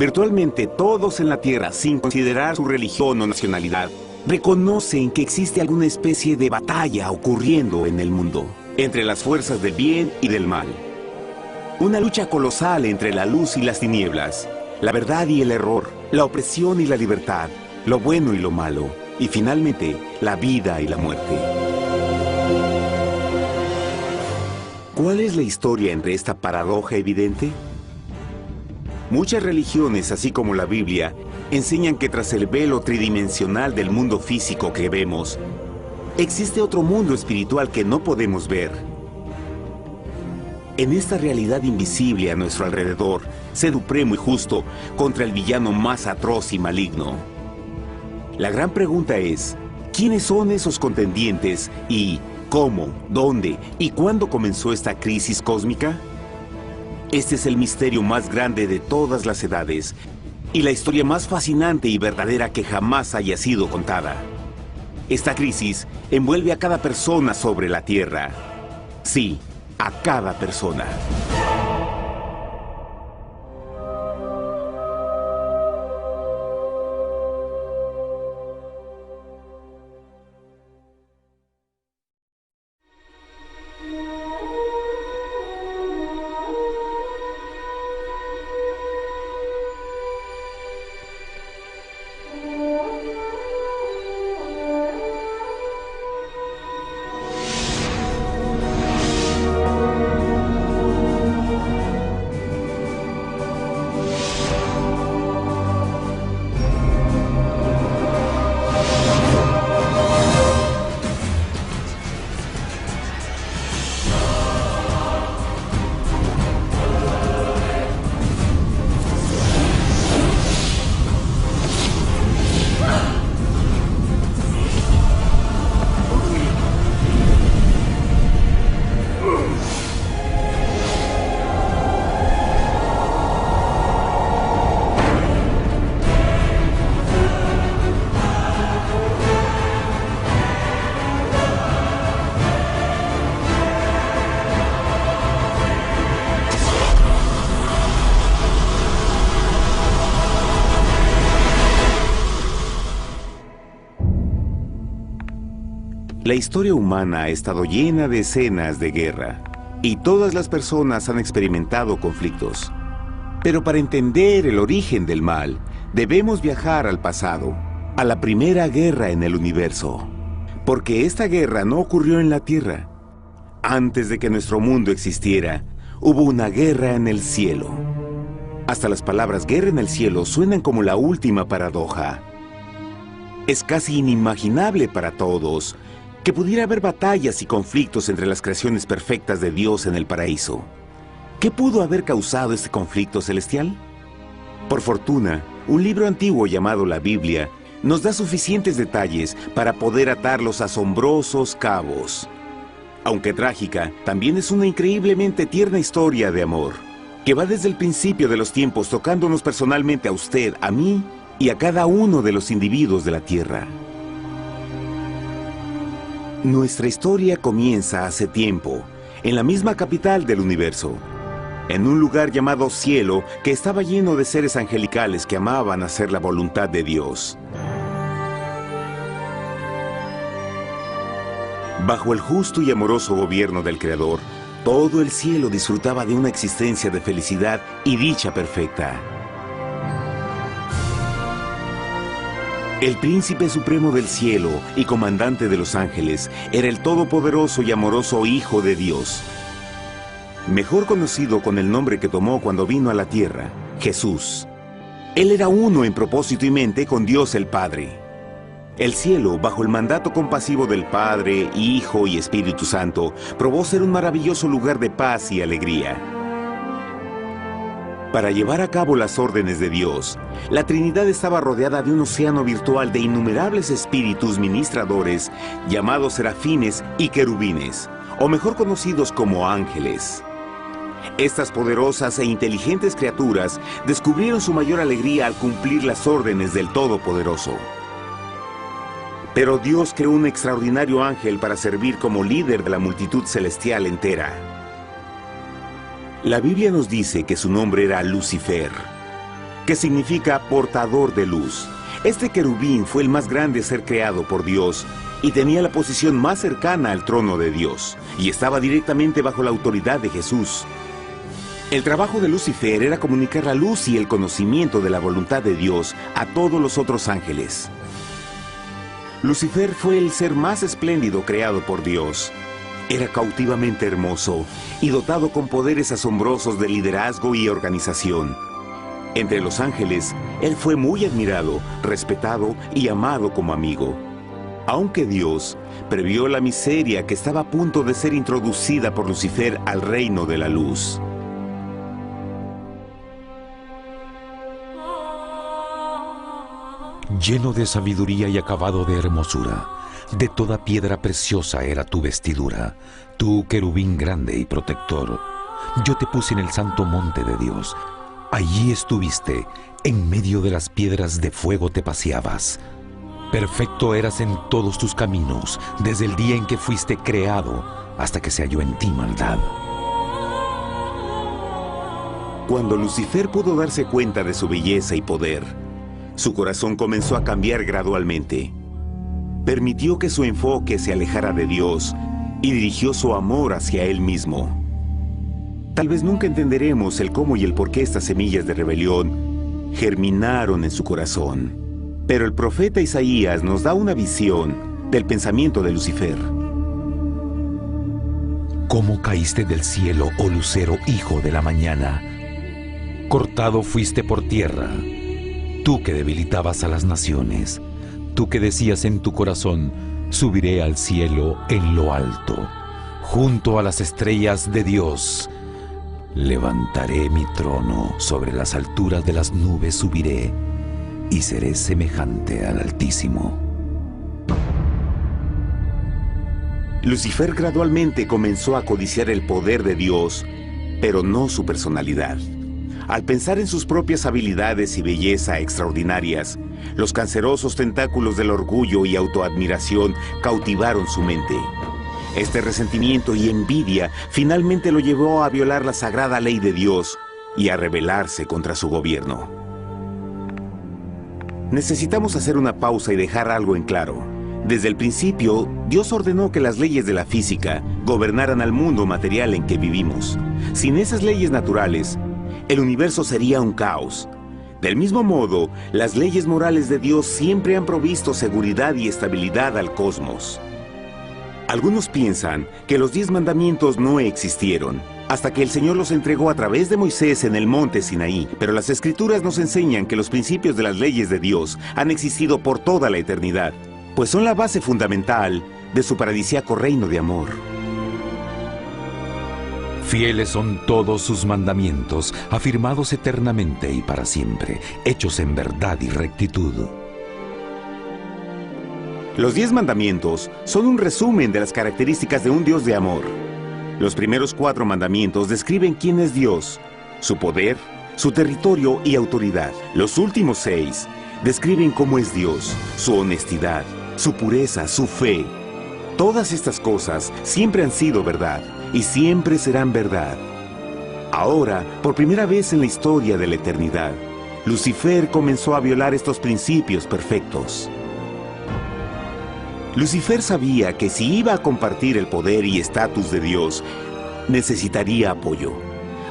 Virtualmente todos en la Tierra, sin considerar su religión o nacionalidad, reconocen que existe alguna especie de batalla ocurriendo en el mundo, entre las fuerzas del bien y del mal. Una lucha colosal entre la luz y las tinieblas, la verdad y el error, la opresión y la libertad, lo bueno y lo malo, y finalmente, la vida y la muerte. ¿Cuál es la historia entre esta paradoja evidente? Muchas religiones, así como la Biblia, enseñan que tras el velo tridimensional del mundo físico que vemos, existe otro mundo espiritual que no podemos ver. En esta realidad invisible a nuestro alrededor, sé supremo y justo contra el villano más atroz y maligno. La gran pregunta es, ¿quiénes son esos contendientes y cómo, dónde y cuándo comenzó esta crisis cósmica? Este es el misterio más grande de todas las edades y la historia más fascinante y verdadera que jamás haya sido contada. Esta crisis envuelve a cada persona sobre la Tierra. Sí, a cada persona. La historia humana ha estado llena de escenas de guerra, y todas las personas han experimentado conflictos. Pero para entender el origen del mal, debemos viajar al pasado, a la primera guerra en el universo. Porque esta guerra no ocurrió en la Tierra. Antes de que nuestro mundo existiera, hubo una guerra en el cielo. Hasta las palabras guerra en el cielo suenan como la última paradoja. Es casi inimaginable para todos que pudiera haber batallas y conflictos entre las creaciones perfectas de Dios en el paraíso. ¿Qué pudo haber causado este conflicto celestial? Por fortuna, un libro antiguo llamado la Biblia nos da suficientes detalles para poder atar los asombrosos cabos. Aunque trágica, también es una increíblemente tierna historia de amor, que va desde el principio de los tiempos tocándonos personalmente a usted, a mí y a cada uno de los individuos de la Tierra. Nuestra historia comienza hace tiempo, en la misma capital del universo, en un lugar llamado Cielo que estaba lleno de seres angelicales que amaban hacer la voluntad de Dios. Bajo el justo y amoroso gobierno del Creador, todo el cielo disfrutaba de una existencia de felicidad y dicha perfecta. El príncipe supremo del cielo y comandante de los ángeles era el todopoderoso y amoroso Hijo de Dios, mejor conocido con el nombre que tomó cuando vino a la tierra, Jesús. Él era uno en propósito y mente con Dios el Padre. El cielo, bajo el mandato compasivo del Padre, Hijo y Espíritu Santo, probó ser un maravilloso lugar de paz y alegría. Para llevar a cabo las órdenes de Dios, la Trinidad estaba rodeada de un océano virtual de innumerables espíritus ministradores llamados serafines y querubines, o mejor conocidos como ángeles. Estas poderosas e inteligentes criaturas descubrieron su mayor alegría al cumplir las órdenes del Todopoderoso. Pero Dios creó un extraordinario ángel para servir como líder de la multitud celestial entera. La Biblia nos dice que su nombre era Lucifer. que significa portador de luz. Este querubín fue el más grande ser creado por Dios y tenía la posición más cercana al trono de Dios, y estaba directamente bajo la autoridad de Jesús. El trabajo de Lucifer era comunicar la luz y el conocimiento de la voluntad de Dios a todos los otros ángeles. Lucifer fue el ser más espléndido creado por Dios. Era cautivamente hermoso y dotado con poderes asombrosos de liderazgo y organización. Entre los ángeles, él fue muy admirado, respetado y amado como amigo. Aunque Dios previó la miseria que estaba a punto de ser introducida por Lucifer al reino de la luz. Lleno de sabiduría y acabado de hermosura, de toda piedra preciosa era tu vestidura, tú querubín grande y protector. Yo te puse en el santo monte de Dios. Allí estuviste, en medio de las piedras de fuego te paseabas. Perfecto eras en todos tus caminos, desde el día en que fuiste creado, hasta que se halló en ti maldad. Cuando Lucifer pudo darse cuenta de su belleza y poder, su corazón comenzó a cambiar gradualmente. Permitió que su enfoque se alejara de Dios y dirigió su amor hacia él mismo. Tal vez nunca entenderemos el cómo y el por qué estas semillas de rebelión germinaron en su corazón. Pero el profeta Isaías nos da una visión del pensamiento de Lucifer. ¿Cómo caíste del cielo, oh lucero, hijo de la mañana? Cortado fuiste por tierra. Tú que debilitabas a las naciones, tú que decías en tu corazón, subiré al cielo en lo alto, junto a las estrellas de Dios. Levantaré mi trono, sobre las alturas de las nubes subiré, y seré semejante al Altísimo. Lucifer gradualmente comenzó a codiciar el poder de Dios, pero no su personalidad. Al pensar en sus propias habilidades y belleza extraordinarias, los cancerosos tentáculos del orgullo y autoadmiración cautivaron su mente. Este resentimiento y envidia finalmente lo llevó a violar la sagrada ley de Dios y a rebelarse contra su gobierno. Necesitamos hacer una pausa y dejar algo en claro. Desde el principio, Dios ordenó que las leyes de la física gobernaran al mundo material en que vivimos. Sin esas leyes naturales, el universo sería un caos. Del mismo modo, las leyes morales de Dios siempre han provisto seguridad y estabilidad al cosmos. Algunos piensan que los 10 mandamientos no existieron, hasta que el Señor los entregó a través de Moisés en el monte Sinaí. Pero las Escrituras nos enseñan que los principios de las leyes de Dios han existido por toda la eternidad, pues son la base fundamental de su paradisíaco reino de amor. Fieles son todos sus mandamientos, afirmados eternamente y para siempre, hechos en verdad y rectitud. Los 10 mandamientos son un resumen de las características de un Dios de amor. Los primeros 4 mandamientos describen quién es Dios, su poder, su territorio y autoridad. Los últimos 6 describen cómo es Dios, su honestidad, su pureza, su fe. Todas estas cosas siempre han sido verdad y siempre serán verdad. Ahora, por primera vez en la historia de la eternidad, Lucifer comenzó a violar estos principios perfectos. Lucifer sabía que si iba a compartir el poder y estatus de Dios, necesitaría apoyo.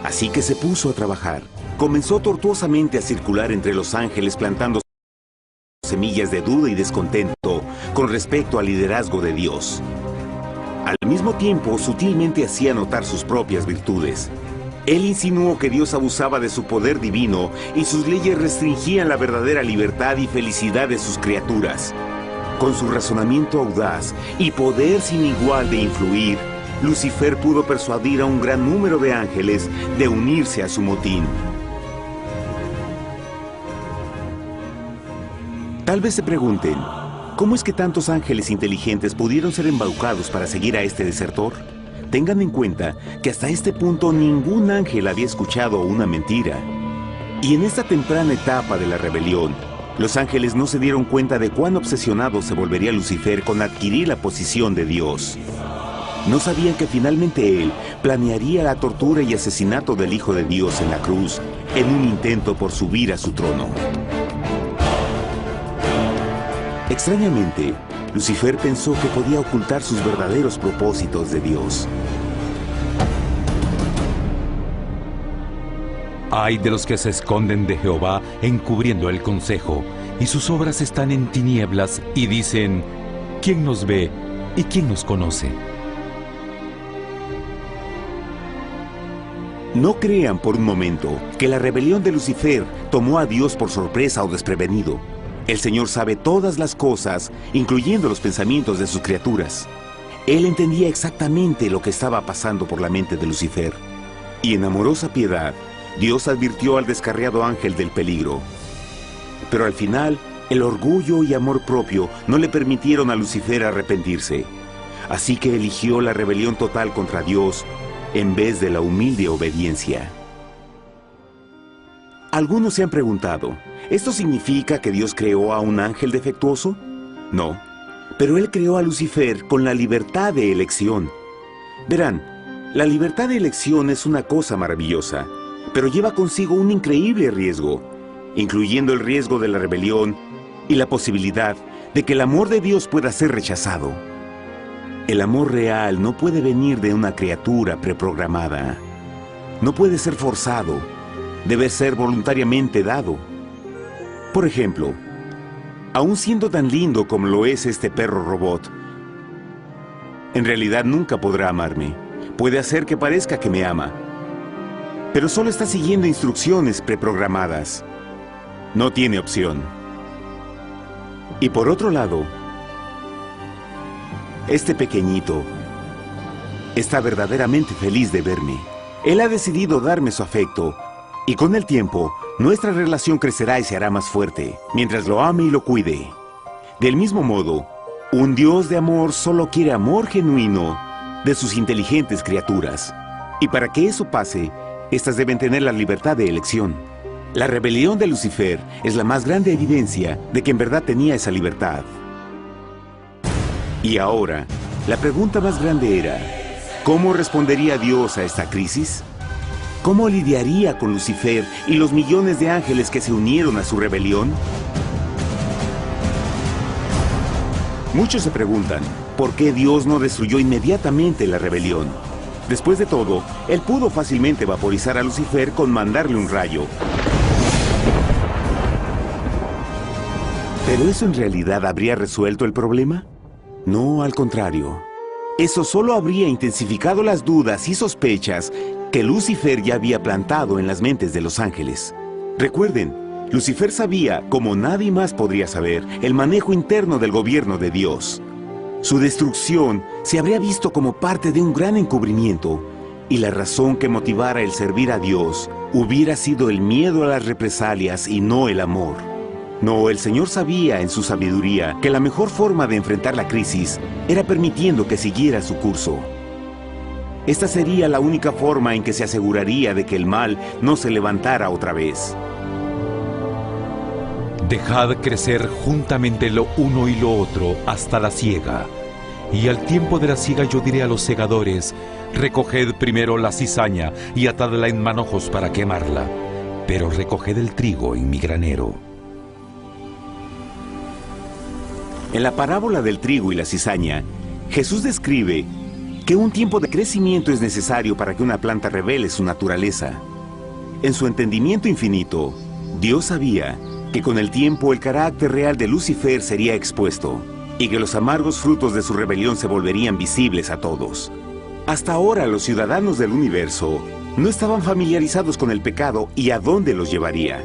Así que se puso a trabajar. Comenzó tortuosamente a circular entre los ángeles plantando semillas de duda y descontento con respecto al liderazgo de Dios. Al mismo tiempo, sutilmente hacía notar sus propias virtudes. Él insinuó que Dios abusaba de su poder divino y sus leyes restringían la verdadera libertad y felicidad de sus criaturas. Con su razonamiento audaz y poder sin igual de influir, Lucifer pudo persuadir a un gran número de ángeles de unirse a su motín. Tal vez se pregunten, ¿cómo es que tantos ángeles inteligentes pudieron ser embaucados para seguir a este desertor? Tengan en cuenta que hasta este punto ningún ángel había escuchado una mentira. Y en esta temprana etapa de la rebelión, los ángeles no se dieron cuenta de cuán obsesionado se volvería Lucifer con adquirir la posición de Dios. No sabían que finalmente él planearía la tortura y asesinato del Hijo de Dios en la cruz en un intento por subir a su trono. Extrañamente, Lucifer pensó que podía ocultar sus verdaderos propósitos de Dios. Ay de los que se esconden de Jehová encubriendo el consejo, y sus obras están en tinieblas y dicen, ¿quién nos ve y quién nos conoce? No crean por un momento que la rebelión de Lucifer tomó a Dios por sorpresa o desprevenido. El Señor sabe todas las cosas, incluyendo los pensamientos de sus criaturas. Él entendía exactamente lo que estaba pasando por la mente de Lucifer. Y en amorosa piedad, Dios advirtió al descarriado ángel del peligro. Pero al final, el orgullo y amor propio no le permitieron a Lucifer arrepentirse. Así que eligió la rebelión total contra Dios en vez de la humilde obediencia. Algunos se han preguntado, ¿esto significa que Dios creó a un ángel defectuoso? No, pero Él creó a Lucifer con la libertad de elección. Verán, la libertad de elección es una cosa maravillosa, pero lleva consigo un increíble riesgo, incluyendo el riesgo de la rebelión y la posibilidad de que el amor de Dios pueda ser rechazado. El amor real no puede venir de una criatura preprogramada. No puede ser forzado. Debe ser voluntariamente dado. Por ejemplo, aun siendo tan lindo como lo es este perro robot, en realidad nunca podrá amarme. Puede hacer que parezca que me ama, pero solo está siguiendo instrucciones preprogramadas. No tiene opción. Y por otro lado, este pequeñito está verdaderamente feliz de verme. Él ha decidido darme su afecto, y con el tiempo, nuestra relación crecerá y se hará más fuerte, mientras lo ame y lo cuide. Del mismo modo, un Dios de amor solo quiere amor genuino de sus inteligentes criaturas. Y para que eso pase, estas deben tener la libertad de elección. La rebelión de Lucifer es la más grande evidencia de que en verdad tenía esa libertad. Y ahora, la pregunta más grande era, ¿cómo respondería Dios a esta crisis? ¿Cómo lidiaría con Lucifer y los millones de ángeles que se unieron a su rebelión? Muchos se preguntan, ¿por qué Dios no destruyó inmediatamente la rebelión? Después de todo, Él pudo fácilmente vaporizar a Lucifer con mandarle un rayo. ¿Pero eso en realidad habría resuelto el problema? No, al contrario. Eso solo habría intensificado las dudas y sospechas que Lucifer ya había plantado en las mentes de los ángeles. Recuerden, Lucifer sabía, como nadie más podría saber, el manejo interno del gobierno de Dios. Su destrucción se habría visto como parte de un gran encubrimiento, y la razón que motivara el servir a Dios hubiera sido el miedo a las represalias y no el amor. No, el Señor sabía en su sabiduría que la mejor forma de enfrentar la crisis era permitiendo que siguiera su curso. Esta sería la única forma en que se aseguraría de que el mal no se levantara otra vez. Dejad crecer juntamente lo uno y lo otro hasta la siega. Y al tiempo de la siega yo diré a los segadores, recoged primero la cizaña y atadla en manojos para quemarla, pero recoged el trigo en mi granero. En la parábola del trigo y la cizaña, Jesús describe que un tiempo de crecimiento es necesario para que una planta revele su naturaleza. En su entendimiento infinito, Dios sabía que con el tiempo el carácter real de Lucifer sería expuesto y que los amargos frutos de su rebelión se volverían visibles a todos. Hasta ahora los ciudadanos del universo no estaban familiarizados con el pecado y a dónde los llevaría.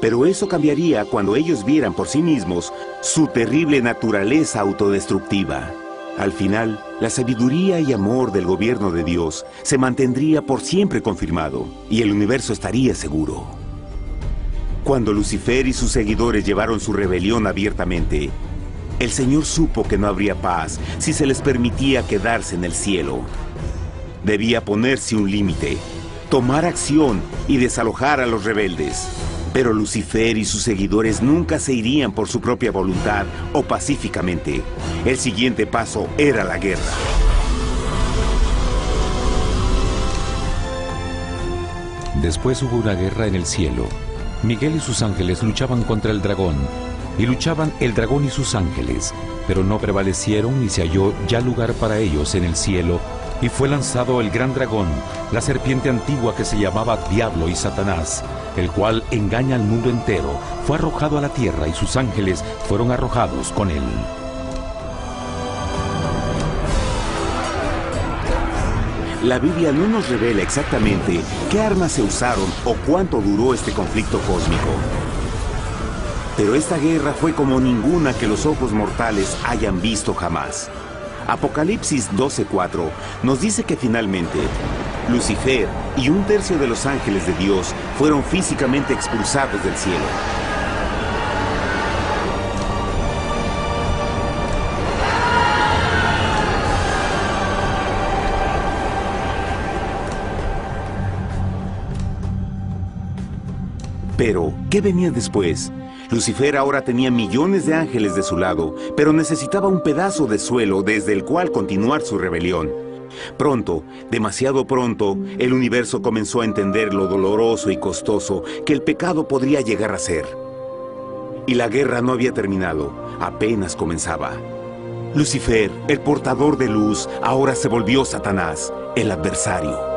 Pero eso cambiaría cuando ellos vieran por sí mismos su terrible naturaleza autodestructiva. Al final, la sabiduría y amor del gobierno de Dios se mantendría por siempre confirmado y el universo estaría seguro. Cuando Lucifer y sus seguidores llevaron su rebelión abiertamente, el Señor supo que no habría paz si se les permitía quedarse en el cielo. Debía ponerse un límite, tomar acción y desalojar a los rebeldes. Pero Lucifer y sus seguidores nunca se irían por su propia voluntad o pacíficamente. El siguiente paso era la guerra. Después hubo una guerra en el cielo. Miguel y sus ángeles luchaban contra el dragón, y luchaban el dragón y sus ángeles, pero no prevalecieron y se halló ya lugar para ellos en el cielo, y fue lanzado el gran dragón, la serpiente antigua que se llamaba Diablo y Satanás, el cual engaña al mundo entero. Fue arrojado a la tierra y sus ángeles fueron arrojados con él. La Biblia no nos revela exactamente qué armas se usaron o cuánto duró este conflicto cósmico. Pero esta guerra fue como ninguna que los ojos mortales hayan visto jamás. Apocalipsis 12:4 nos dice que finalmente Lucifer y un tercio de los ángeles de Dios fueron físicamente expulsados del cielo. Pero, ¿qué venía después? Lucifer ahora tenía millones de ángeles de su lado, pero necesitaba un pedazo de suelo desde el cual continuar su rebelión. Pronto, demasiado pronto, el universo comenzó a entender lo doloroso y costoso que el pecado podría llegar a ser. Y la guerra no había terminado, apenas comenzaba. Lucifer, el portador de luz, ahora se volvió Satanás, el adversario.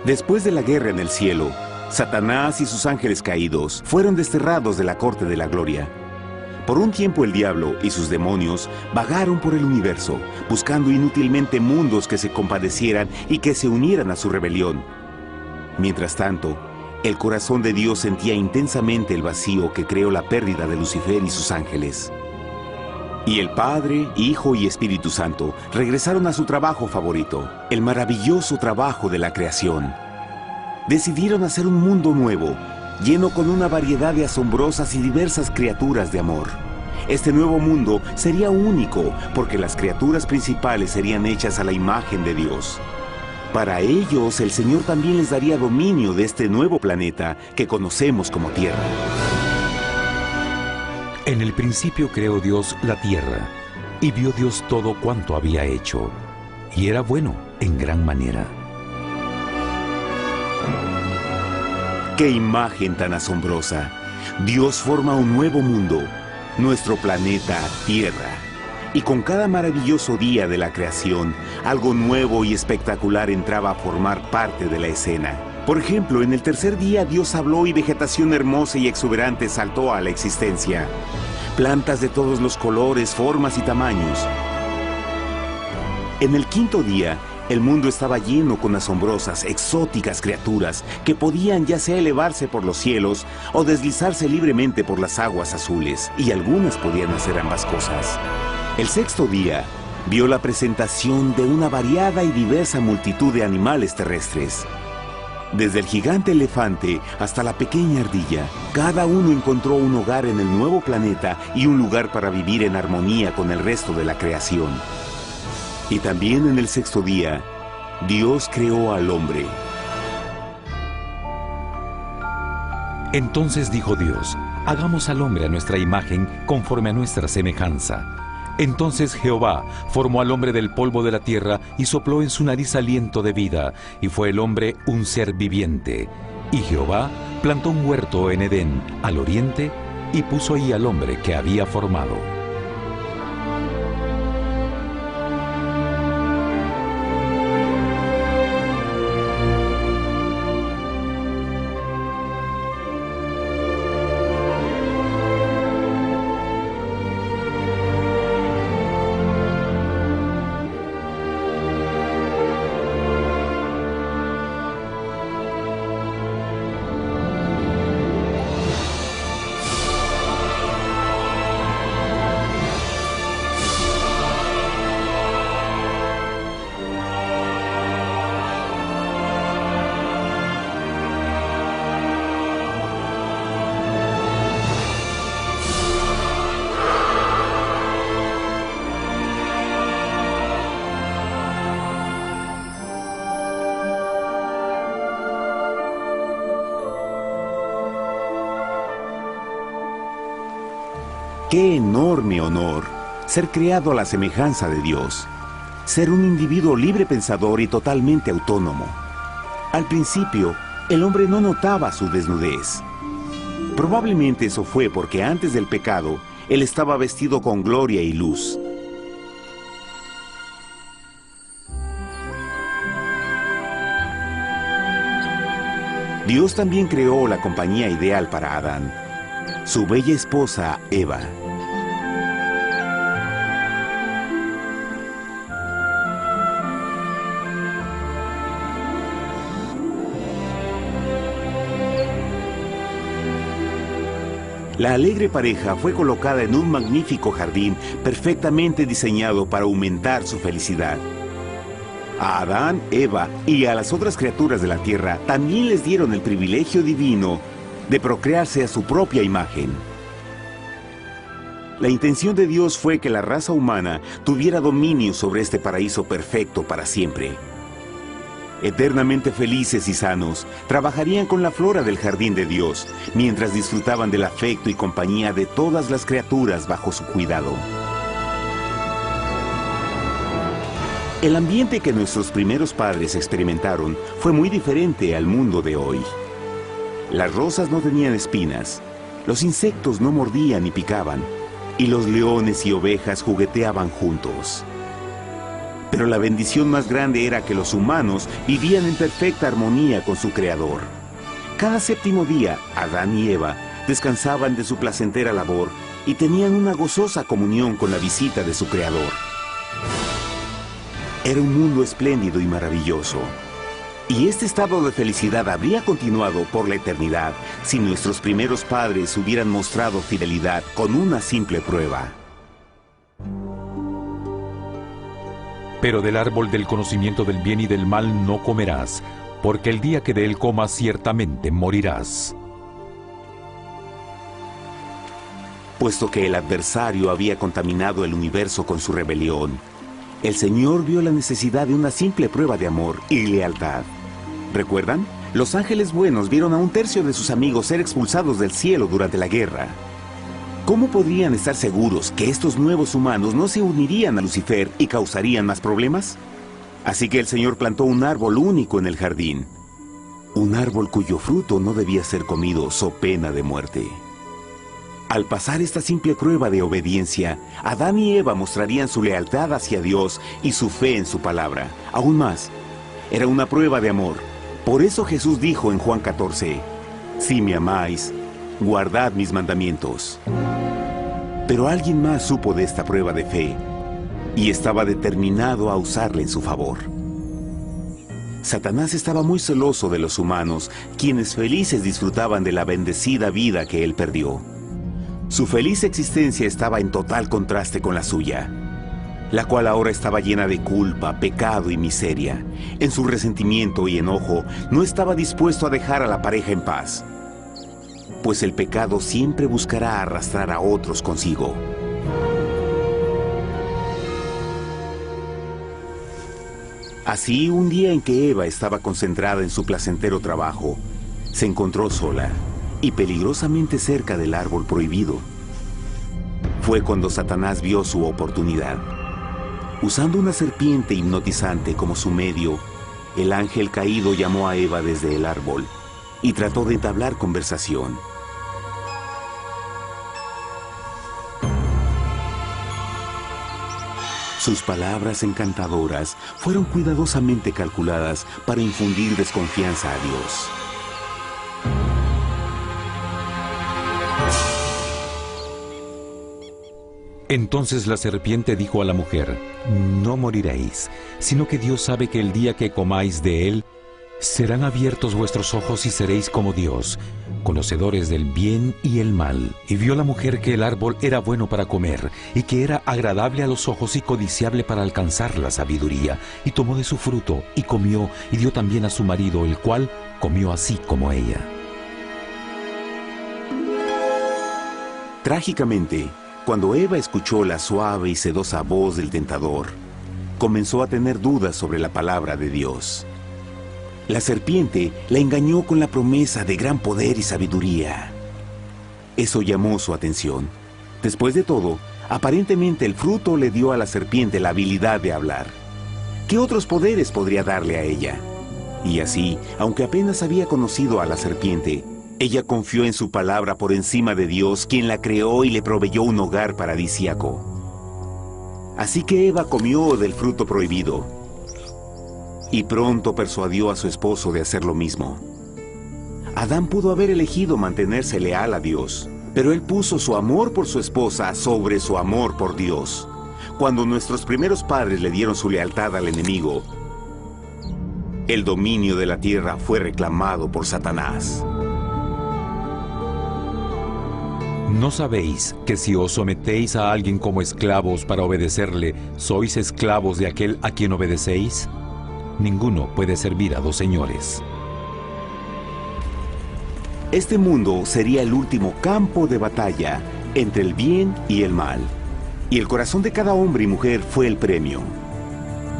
Después de la guerra en el cielo, Satanás y sus ángeles caídos fueron desterrados de la corte de la gloria. Por un tiempo el diablo y sus demonios vagaron por el universo, buscando inútilmente mundos que se compadecieran y que se unieran a su rebelión. Mientras tanto, el corazón de Dios sentía intensamente el vacío que creó la pérdida de Lucifer y sus ángeles. Y el Padre, Hijo y Espíritu Santo regresaron a su trabajo favorito, el maravilloso trabajo de la creación. Decidieron hacer un mundo nuevo, lleno con una variedad de asombrosas y diversas criaturas de amor. Este nuevo mundo sería único, porque las criaturas principales serían hechas a la imagen de Dios. Para ellos, el Señor también les daría dominio de este nuevo planeta que conocemos como Tierra. En el principio creó Dios la tierra, y vio Dios todo cuanto había hecho, y era bueno en gran manera. ¡Qué imagen tan asombrosa! Dios forma un nuevo mundo, nuestro planeta Tierra. Y con cada maravilloso día de la creación, algo nuevo y espectacular entraba a formar parte de la escena. Por ejemplo, en el tercer día Dios habló y vegetación hermosa y exuberante saltó a la existencia. Plantas de todos los colores, formas y tamaños. En el quinto día, el mundo estaba lleno con asombrosas, exóticas criaturas que podían ya sea elevarse por los cielos o deslizarse libremente por las aguas azules, y algunas podían hacer ambas cosas. El sexto día vio la presentación de una variada y diversa multitud de animales terrestres. Desde el gigante elefante hasta la pequeña ardilla, cada uno encontró un hogar en el nuevo planeta y un lugar para vivir en armonía con el resto de la creación. Y también en el sexto día, Dios creó al hombre. Entonces dijo Dios: hagamos al hombre a nuestra imagen, conforme a nuestra semejanza. Entonces Jehová formó al hombre del polvo de la tierra y sopló en su nariz aliento de vida, y fue el hombre un ser viviente. Y Jehová plantó un huerto en Edén, al oriente, y puso ahí al hombre que había formado. ¡Qué enorme honor! Ser creado a la semejanza de Dios. Ser un individuo libre pensador y totalmente autónomo. Al principio, el hombre no notaba su desnudez. Probablemente eso fue porque antes del pecado, él estaba vestido con gloria y luz. Dios también creó la compañía ideal para Adán, su bella esposa Eva. La alegre pareja fue colocada en un magnífico jardín perfectamente diseñado para aumentar su felicidad. A Adán, Eva y a las otras criaturas de la tierra también les dieron el privilegio divino de procrearse a su propia imagen. La intención de Dios fue que la raza humana tuviera dominio sobre este paraíso perfecto para siempre. Eternamente felices y sanos, trabajarían con la flora del jardín de Dios, mientras disfrutaban del afecto y compañía de todas las criaturas bajo su cuidado. El ambiente que nuestros primeros padres experimentaron fue muy diferente al mundo de hoy. Las rosas no tenían espinas, los insectos no mordían ni picaban, y los leones y ovejas jugueteaban juntos. Pero la bendición más grande era que los humanos vivían en perfecta armonía con su Creador. Cada séptimo día, Adán y Eva descansaban de su placentera labor y tenían una gozosa comunión con la visita de su Creador. Era un mundo espléndido y maravilloso. Y este estado de felicidad habría continuado por la eternidad si nuestros primeros padres hubieran mostrado fidelidad con una simple prueba. Pero del árbol del conocimiento del bien y del mal no comerás, porque el día que de él comas ciertamente morirás. Puesto que el adversario había contaminado el universo con su rebelión, el Señor vio la necesidad de una simple prueba de amor y lealtad. ¿Recuerdan? Los ángeles buenos vieron a un tercio de sus amigos ser expulsados del cielo durante la guerra. ¿Cómo podrían estar seguros que estos nuevos humanos no se unirían a Lucifer y causarían más problemas? Así que el Señor plantó un árbol único en el jardín. Un árbol cuyo fruto no debía ser comido so pena de muerte. Al pasar esta simple prueba de obediencia, Adán y Eva mostrarían su lealtad hacia Dios y su fe en su palabra. Aún más, era una prueba de amor. Por eso Jesús dijo en Juan 14, «Si me amáis, guardad mis mandamientos». Pero alguien más supo de esta prueba de fe y estaba determinado a usarla en su favor. Satanás estaba muy celoso de los humanos, quienes felices disfrutaban de la bendecida vida que él perdió. Su feliz existencia estaba en total contraste con la suya, la cual ahora estaba llena de culpa, pecado y miseria. En su resentimiento y enojo, no estaba dispuesto a dejar a la pareja en paz, pues el pecado siempre buscará arrastrar a otros consigo. Así, un día en que Eva estaba concentrada en su placentero trabajo, se encontró sola y peligrosamente cerca del árbol prohibido. Fue cuando Satanás vio su oportunidad. Usando una serpiente hipnotizante como su medio, el ángel caído llamó a Eva desde el árbol y trató de entablar conversación. Sus palabras encantadoras fueron cuidadosamente calculadas para infundir desconfianza a Dios. Entonces la serpiente dijo a la mujer, «No moriréis, sino que Dios sabe que el día que comáis de él, serán abiertos vuestros ojos y seréis como Dios, conocedores del bien y el mal». Y vio la mujer que el árbol era bueno para comer, y que era agradable a los ojos y codiciable para alcanzar la sabiduría, y tomó de su fruto, y comió, y dio también a su marido, el cual comió así como ella. Trágicamente, cuando Eva escuchó la suave y sedosa voz del tentador, comenzó a tener dudas sobre la palabra de Dios. La serpiente la engañó con la promesa de gran poder y sabiduría. Eso llamó su atención. Después de todo, aparentemente el fruto le dio a la serpiente la habilidad de hablar. ¿Qué otros poderes podría darle a ella? Y así, aunque apenas había conocido a la serpiente, ella confió en su palabra por encima de Dios, quien la creó y le proveyó un hogar paradisíaco. Así que Eva comió del fruto prohibido y pronto persuadió a su esposo de hacer lo mismo. Adán pudo haber elegido mantenerse leal a Dios, pero él puso su amor por su esposa sobre su amor por Dios. Cuando nuestros primeros padres le dieron su lealtad al enemigo, el dominio de la tierra fue reclamado por Satanás. ¿No sabéis que si os sometéis a alguien como esclavos para obedecerle, sois esclavos de aquel a quien obedecéis? Ninguno puede servir a dos señores. Este mundo sería el último campo de batalla entre el bien y el mal. Y el corazón de cada hombre y mujer fue el premio.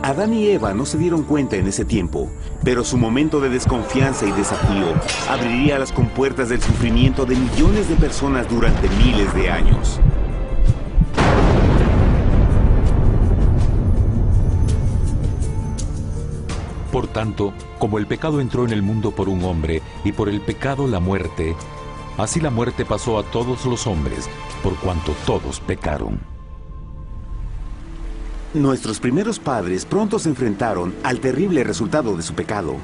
Adán y Eva no se dieron cuenta en ese tiempo, pero su momento de desconfianza y desafío abriría las compuertas del sufrimiento de millones de personas durante miles de años. Por tanto, como el pecado entró en el mundo por un hombre, y por el pecado la muerte, así la muerte pasó a todos los hombres, por cuanto todos pecaron. Nuestros primeros padres pronto se enfrentaron al terrible resultado de su pecado.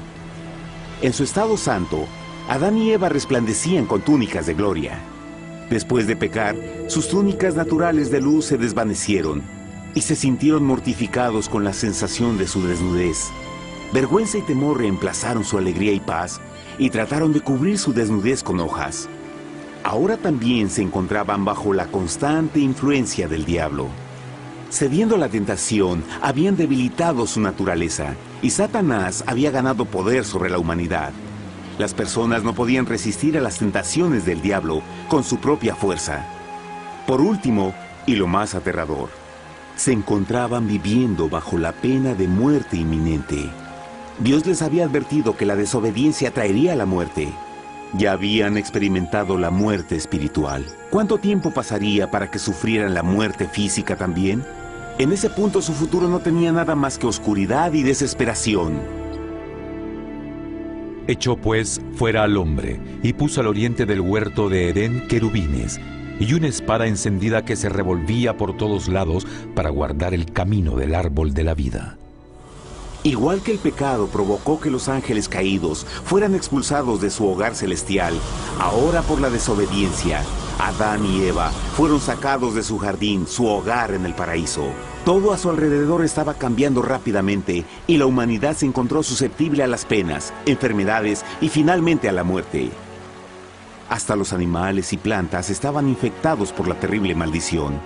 En su estado santo, Adán y Eva resplandecían con túnicas de gloria. Después de pecar, sus túnicas naturales de luz se desvanecieron y se sintieron mortificados con la sensación de su desnudez. Vergüenza y temor reemplazaron su alegría y paz y trataron de cubrir su desnudez con hojas. Ahora también se encontraban bajo la constante influencia del diablo. Cediendo a la tentación, habían debilitado su naturaleza y Satanás había ganado poder sobre la humanidad. Las personas no podían resistir a las tentaciones del diablo con su propia fuerza. Por último, y lo más aterrador, se encontraban viviendo bajo la pena de muerte inminente. Dios les había advertido que la desobediencia traería la muerte. Ya habían experimentado la muerte espiritual. ¿Cuánto tiempo pasaría para que sufrieran la muerte física también? En ese punto su futuro no tenía nada más que oscuridad y desesperación. Echó pues fuera al hombre, y puso al oriente del huerto de Edén querubines, y una espada encendida que se revolvía por todos lados para guardar el camino del árbol de la vida. Igual que el pecado provocó que los ángeles caídos fueran expulsados de su hogar celestial, ahora por la desobediencia, Adán y Eva fueron sacados de su jardín, su hogar en el paraíso. Todo a su alrededor estaba cambiando rápidamente y la humanidad se encontró susceptible a las penas, enfermedades y finalmente a la muerte. Hasta los animales y plantas estaban infectados por la terrible maldición.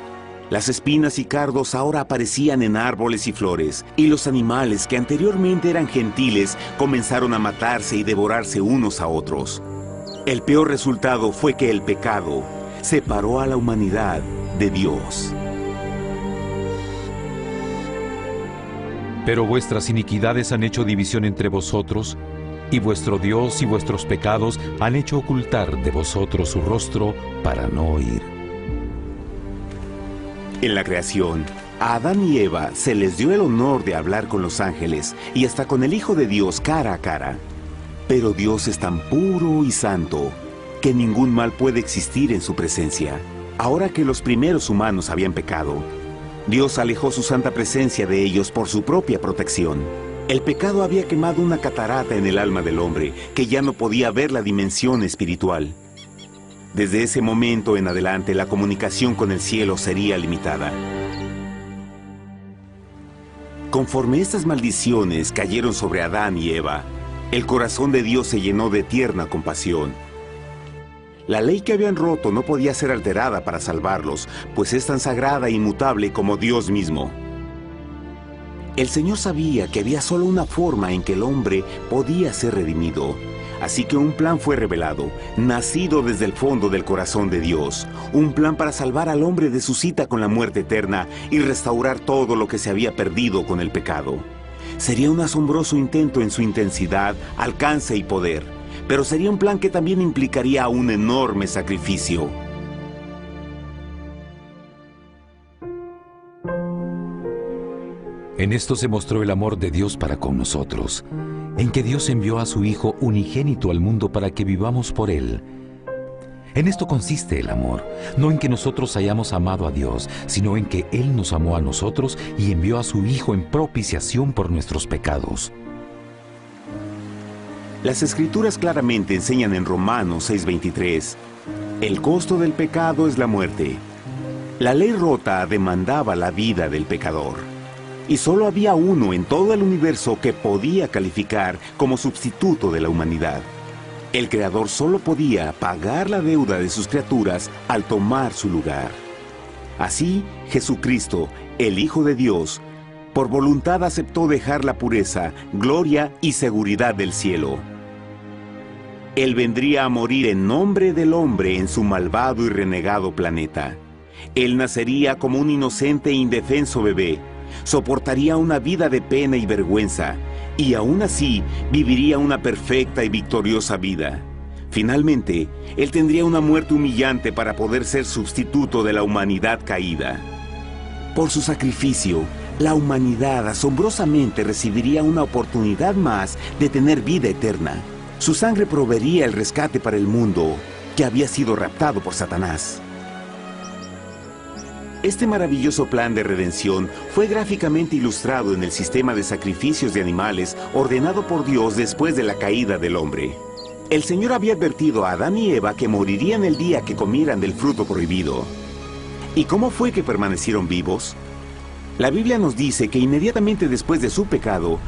Las espinas y cardos ahora aparecían en árboles y flores, y los animales que anteriormente eran gentiles comenzaron a matarse y devorarse unos a otros. El peor resultado fue que el pecado separó a la humanidad de Dios. Pero vuestras iniquidades han hecho división entre vosotros, y vuestro Dios y vuestros pecados han hecho ocultar de vosotros su rostro para no oír. En la creación, a Adán y Eva se les dio el honor de hablar con los ángeles y hasta con el Hijo de Dios cara a cara. Pero Dios es tan puro y santo que ningún mal puede existir en su presencia. Ahora que los primeros humanos habían pecado, Dios alejó su santa presencia de ellos por su propia protección. El pecado había quemado una catarata en el alma del hombre que ya no podía ver la dimensión espiritual. Desde ese momento en adelante, la comunicación con el cielo sería limitada. Conforme estas maldiciones cayeron sobre Adán y Eva, el corazón de Dios se llenó de tierna compasión. La ley que habían roto no podía ser alterada para salvarlos, pues es tan sagrada e inmutable como Dios mismo. El Señor sabía que había solo una forma en que el hombre podía ser redimido. Así que un plan fue revelado, nacido desde el fondo del corazón de Dios. Un plan para salvar al hombre de su cita con la muerte eterna y restaurar todo lo que se había perdido con el pecado. Sería un asombroso intento en su intensidad, alcance y poder, pero sería un plan que también implicaría un enorme sacrificio. En esto se mostró el amor de Dios para con nosotros, en que Dios envió a su Hijo unigénito al mundo para que vivamos por Él. En esto consiste el amor, no en que nosotros hayamos amado a Dios, sino en que Él nos amó a nosotros y envió a su Hijo en propiciación por nuestros pecados. Las Escrituras claramente enseñan en Romanos 6:23, el costo del pecado es la muerte. La ley rota demandaba la vida del pecador. Y solo había uno en todo el universo que podía calificar como sustituto de la humanidad. El Creador solo podía pagar la deuda de sus criaturas al tomar su lugar. Así, Jesucristo, el Hijo de Dios, por voluntad aceptó dejar la pureza, gloria y seguridad del cielo. Él vendría a morir en nombre del hombre en su malvado y renegado planeta. Él nacería como un inocente e indefenso bebé, soportaría una vida de pena y vergüenza, y aún así viviría una perfecta y victoriosa vida. Finalmente, Él tendría una muerte humillante para poder ser sustituto de la humanidad caída. Por su sacrificio, la humanidad asombrosamente recibiría una oportunidad más de tener vida eterna. Su sangre proveería el rescate para el mundo que había sido raptado por Satanás. Este maravilloso plan de redención fue gráficamente ilustrado en el sistema de sacrificios de animales ordenado por Dios después de la caída del hombre. El Señor había advertido a Adán y Eva que morirían el día que comieran del fruto prohibido. ¿Y cómo fue que permanecieron vivos? La Biblia nos dice que inmediatamente después de su pecado,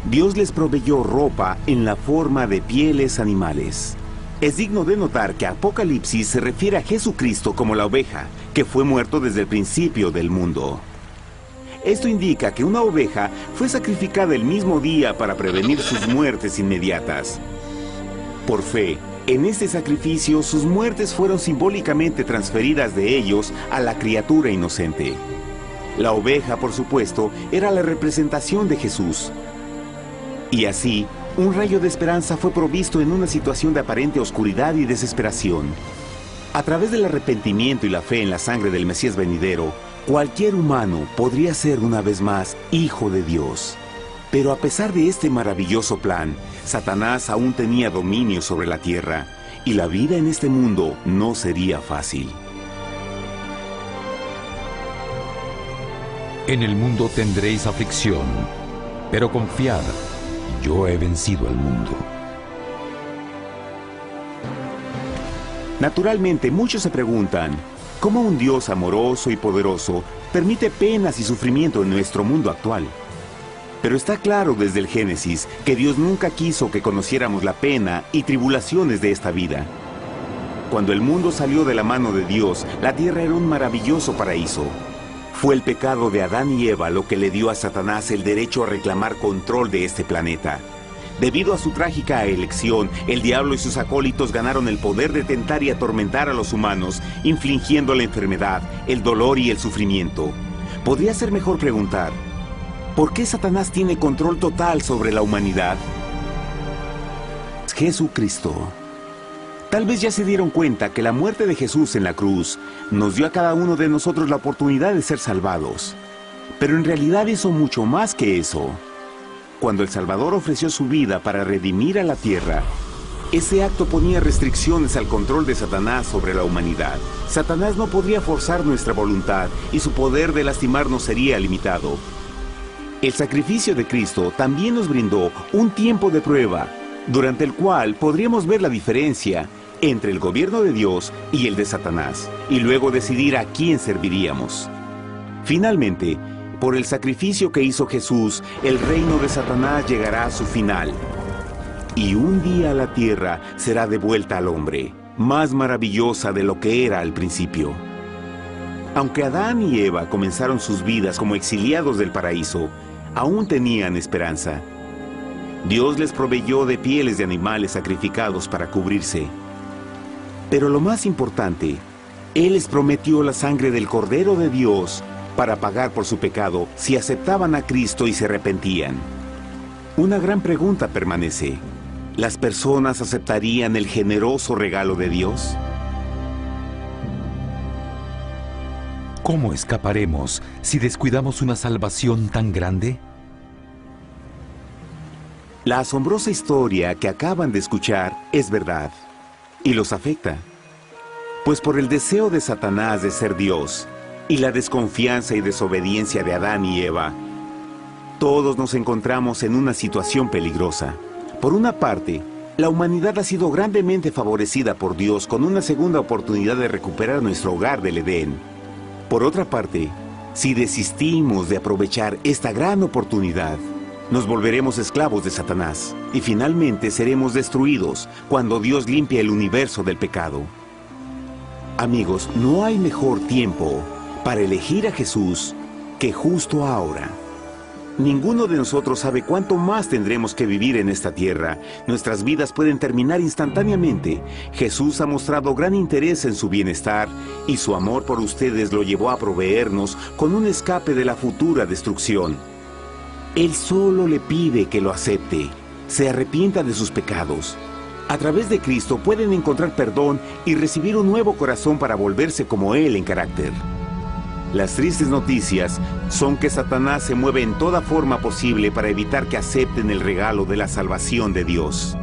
Dios les proveyó ropa en la forma de pieles animales. Es digno de notar que Apocalipsis se refiere a Jesucristo como la oveja, que fue muerto desde el principio del mundo. Esto indica que una oveja fue sacrificada el mismo día para prevenir sus muertes inmediatas. Por fe, en este sacrificio sus muertes fueron simbólicamente transferidas de ellos a la criatura inocente. La oveja, por supuesto, era la representación de Jesús. Y así, un rayo de esperanza fue provisto en una situación de aparente oscuridad y desesperación. A través del arrepentimiento y la fe en la sangre del Mesías venidero, cualquier humano podría ser una vez más hijo de Dios. Pero a pesar de este maravilloso plan, Satanás aún tenía dominio sobre la tierra, y la vida en este mundo no sería fácil. En el mundo tendréis aflicción, pero confiad, yo he vencido al mundo. Naturalmente, muchos se preguntan, ¿cómo un Dios amoroso y poderoso permite penas y sufrimiento en nuestro mundo actual? Pero está claro desde el Génesis que Dios nunca quiso que conociéramos la pena y tribulaciones de esta vida. Cuando el mundo salió de la mano de Dios, la tierra era un maravilloso paraíso. Fue el pecado de Adán y Eva lo que le dio a Satanás el derecho a reclamar control de este planeta. Debido a su trágica elección, el diablo y sus acólitos ganaron el poder de tentar y atormentar a los humanos, infligiendo la enfermedad, el dolor y el sufrimiento. Podría ser mejor preguntar, ¿por qué Satanás tiene control total sobre la humanidad? Jesucristo. Tal vez ya se dieron cuenta que la muerte de Jesús en la cruz nos dio a cada uno de nosotros la oportunidad de ser salvados. Pero en realidad hizo mucho más que eso. Cuando el Salvador ofreció su vida para redimir a la tierra, ese acto ponía restricciones al control de Satanás sobre la humanidad. Satanás no podría forzar nuestra voluntad y su poder de lastimarnos sería limitado. El sacrificio de Cristo también nos brindó un tiempo de prueba, durante el cual podríamos ver la diferencia entre el gobierno de Dios y el de Satanás, y luego decidir a quién serviríamos. Finalmente, por el sacrificio que hizo Jesús, el reino de Satanás llegará a su final. Y un día la tierra será devuelta al hombre, más maravillosa de lo que era al principio. Aunque Adán y Eva comenzaron sus vidas como exiliados del paraíso, aún tenían esperanza. Dios les proveyó de pieles de animales sacrificados para cubrirse. Pero lo más importante, Él les prometió la sangre del Cordero de Dios para pagar por su pecado si aceptaban a Cristo y se arrepentían. Una gran pregunta permanece. ¿Las personas aceptarían el generoso regalo de Dios? ¿Cómo escaparemos si descuidamos una salvación tan grande? La asombrosa historia que acaban de escuchar es verdad y los afecta. Pues por el deseo de Satanás de ser Dios y la desconfianza y desobediencia de Adán y Eva, todos nos encontramos en una situación peligrosa. Por una parte, la humanidad ha sido grandemente favorecida por Dios con una segunda oportunidad de recuperar nuestro hogar del Edén. Por otra parte, si desistimos de aprovechar esta gran oportunidad, nos volveremos esclavos de Satanás y finalmente seremos destruidos cuando Dios limpie el universo del pecado. Amigos, no hay mejor tiempo para elegir a Jesús que justo ahora. Ninguno de nosotros sabe cuánto más tendremos que vivir en esta tierra. Nuestras vidas pueden terminar instantáneamente. Jesús ha mostrado gran interés en su bienestar y su amor por ustedes lo llevó a proveernos con un escape de la futura destrucción. Él solo le pide que lo acepte, se arrepienta de sus pecados. A través de Cristo pueden encontrar perdón y recibir un nuevo corazón para volverse como Él en carácter. Las tristes noticias son que Satanás se mueve en toda forma posible para evitar que acepten el regalo de la salvación de Dios.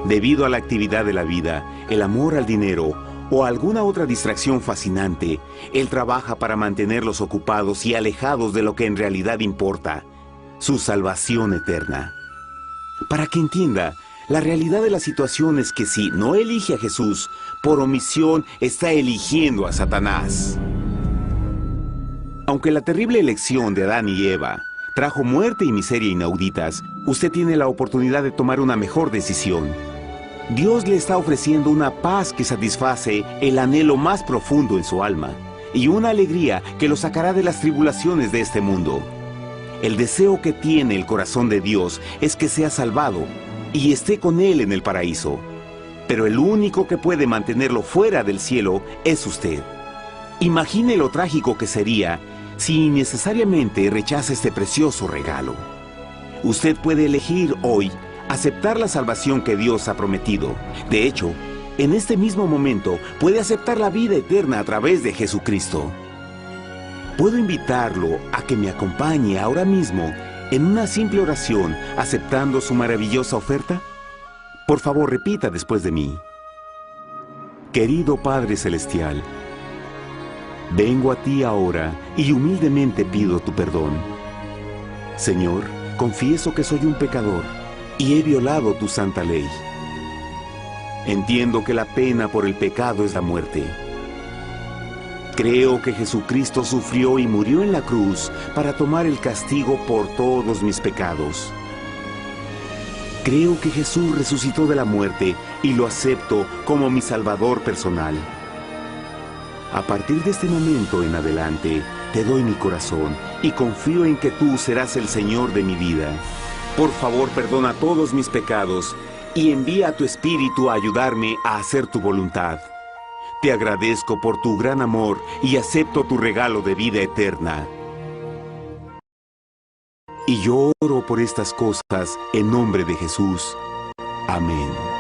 Debido a la actividad de la vida, el amor al dinero o alguna otra distracción fascinante, Él trabaja para mantenerlos ocupados y alejados de lo que en realidad importa, su salvación eterna. Para que entienda, la realidad de la situación es que si no elige a Jesús, por omisión está eligiendo a Satanás. Aunque la terrible elección de Adán y Eva trajo muerte y miseria inauditas, usted tiene la oportunidad de tomar una mejor decisión. Dios le está ofreciendo una paz que satisface el anhelo más profundo en su alma y una alegría que lo sacará de las tribulaciones de este mundo. El deseo que tiene el corazón de Dios es que sea salvado y esté con Él en el paraíso. Pero el único que puede mantenerlo fuera del cielo es usted. Imagine lo trágico que sería si innecesariamente rechaza este precioso regalo. Usted puede elegir hoy aceptar la salvación que Dios ha prometido. De hecho, en este mismo momento puede aceptar la vida eterna a través de Jesucristo. ¿Puedo invitarlo a que me acompañe ahora mismo en una simple oración aceptando su maravillosa oferta? Por favor, repita después de mí. Querido Padre Celestial, vengo a ti ahora y humildemente pido tu perdón. Señor, confieso que soy un pecador y he violado tu santa ley. Entiendo que la pena por el pecado es la muerte. Creo que Jesucristo sufrió y murió en la cruz para tomar el castigo por todos mis pecados. Creo que Jesús resucitó de la muerte y lo acepto como mi Salvador personal. A partir de este momento en adelante, te doy mi corazón y confío en que tú serás el Señor de mi vida. Por favor, perdona todos mis pecados y envía a tu Espíritu a ayudarme a hacer tu voluntad. Te agradezco por tu gran amor y acepto tu regalo de vida eterna. Y yo oro por estas cosas en nombre de Jesús. Amén.